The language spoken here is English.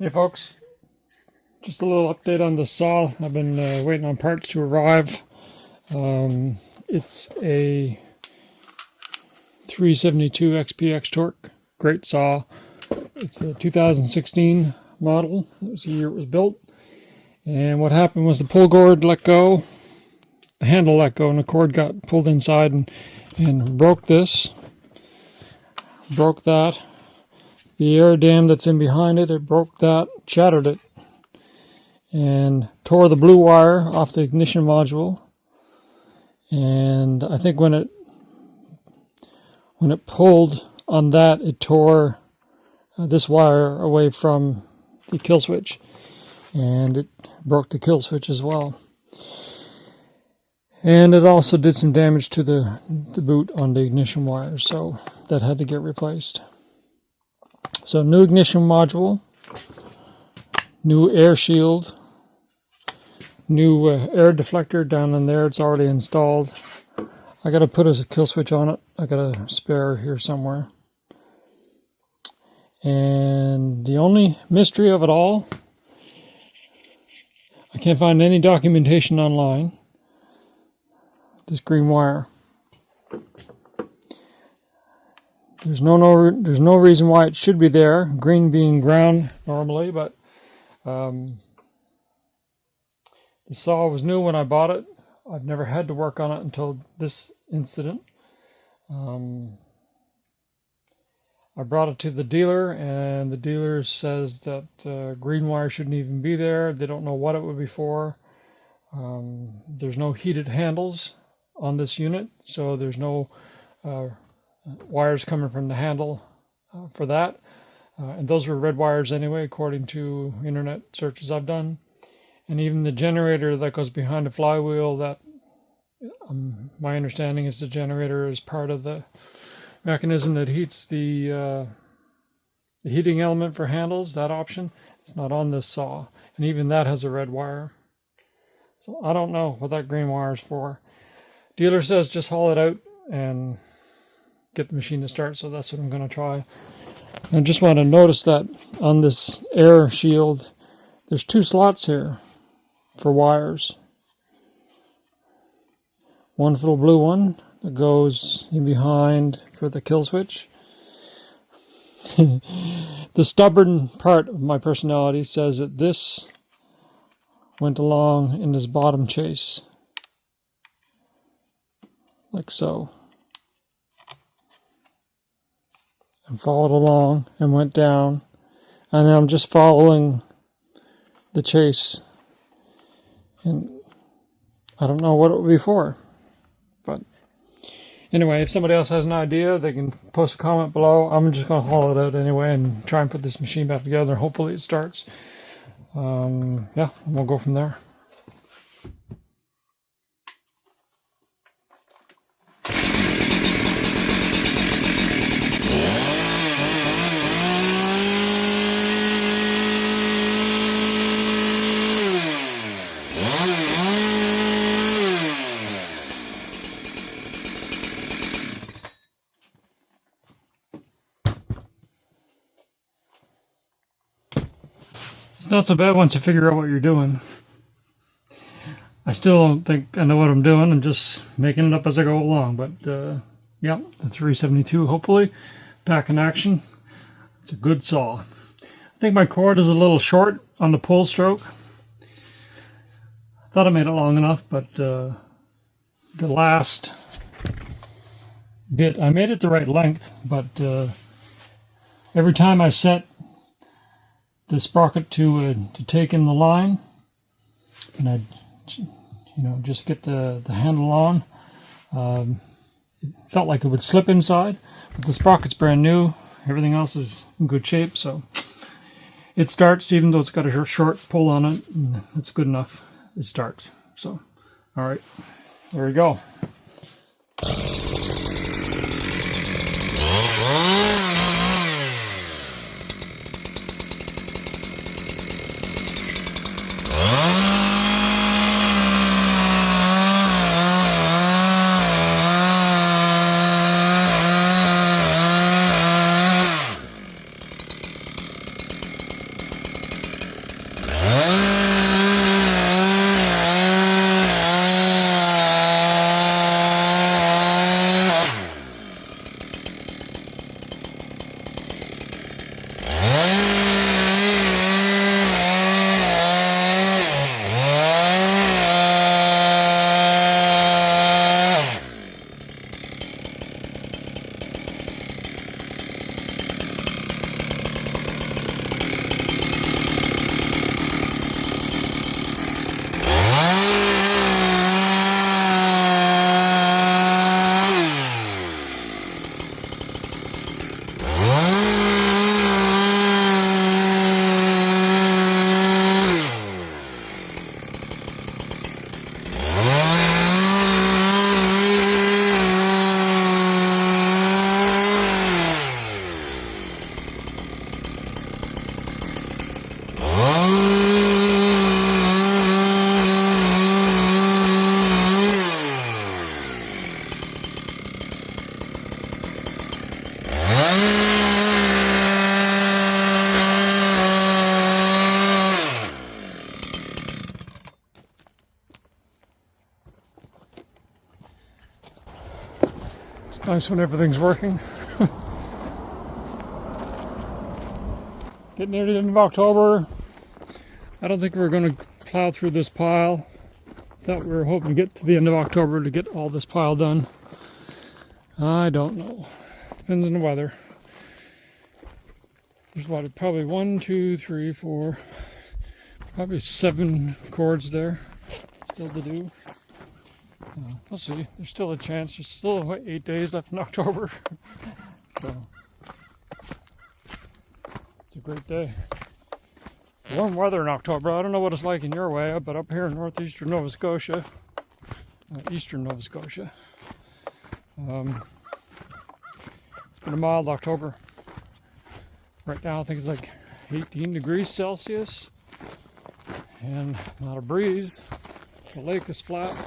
Hey folks, just a little update on the saw. I've been waiting on parts to arrive. It's a 372 XP X-Torq, great saw. It's a 2016 model. That was the year it was built. And what happened was the pull cord let go, the handle let go, and the cord got pulled inside and broke this, broke that. The air dam that's in behind it, it broke that, shattered it, and tore the blue wire off the ignition module. And I think when it pulled on that, it tore this wire away from the kill switch, and it broke the kill switch as well. And it also did some damage to the boot on the ignition wire, so that had to get replaced. So new ignition module, new air shield, new air deflector down in there. It's already installed. I got to put a kill switch on it. I got a spare here somewhere. And the only mystery of it all, I can't find any documentation online. This green wire. There's no reason why it should be there. Green being ground normally, but the saw was new when I bought it. I've never had to work on it until this incident. I brought it to the dealer, and the dealer says that green wire shouldn't even be there. They don't know what it would be for. There's no heated handles on this unit, so there's no wires coming from the handle for that. And those were red wires anyway, according to internet searches I've done. And even the generator that goes behind the flywheel, that my understanding is the generator is part of the mechanism that heats the heating element for handles, that option. It's not on this saw. And even that has a red wire. So I don't know what that green wire is for. Dealer says just haul it out and get the machine to start, so that's what I'm going to try. I just want to notice that on this air shield, there's two slots here for wires. One for the blue one that goes in behind for the kill switch. The stubborn part of my personality says that this went along in this bottom chase, like so, and followed along and went down, and I'm just following the chase, and I don't know what it would be for. But anyway, if somebody else has an idea, they can post a comment below. I'm just going to haul it out anyway and try and put this machine back together. Hopefully it starts. Yeah, we'll go from there. It's not so bad once you figure out what you're doing. I still don't think I know what I'm doing. I'm just making it up as I go along. But yeah, the 372 hopefully back in action. It's a good saw. I think my cord is a little short on the pull stroke. I thought I made it long enough, but the last bit, I made it the right length, but every time I set the sprocket to take in the line, and I'd just get the handle on, it felt like it would slip inside, but the sprocket's brand new, everything else is in good shape, so it starts even though it's got a short pull on it, and it's good enough. It starts. So all right, there we go. Nice when everything's working. Getting near the end of October. I don't think we're going to plow through this pile. Thought we were hoping to get to the end of October to get all this pile done. I don't know. Depends on the weather. There's what, probably 1, 2, 3, 4, probably 7 cords there still to do. We'll see. There's still a chance. There's still 8 days left in October. So it's a great day. Warm weather in October. I don't know what it's like in your way, but up here in northeastern Nova Scotia, eastern Nova Scotia, it's been a mild October. Right now I think it's like 18 degrees Celsius and not a breeze. The lake is flat.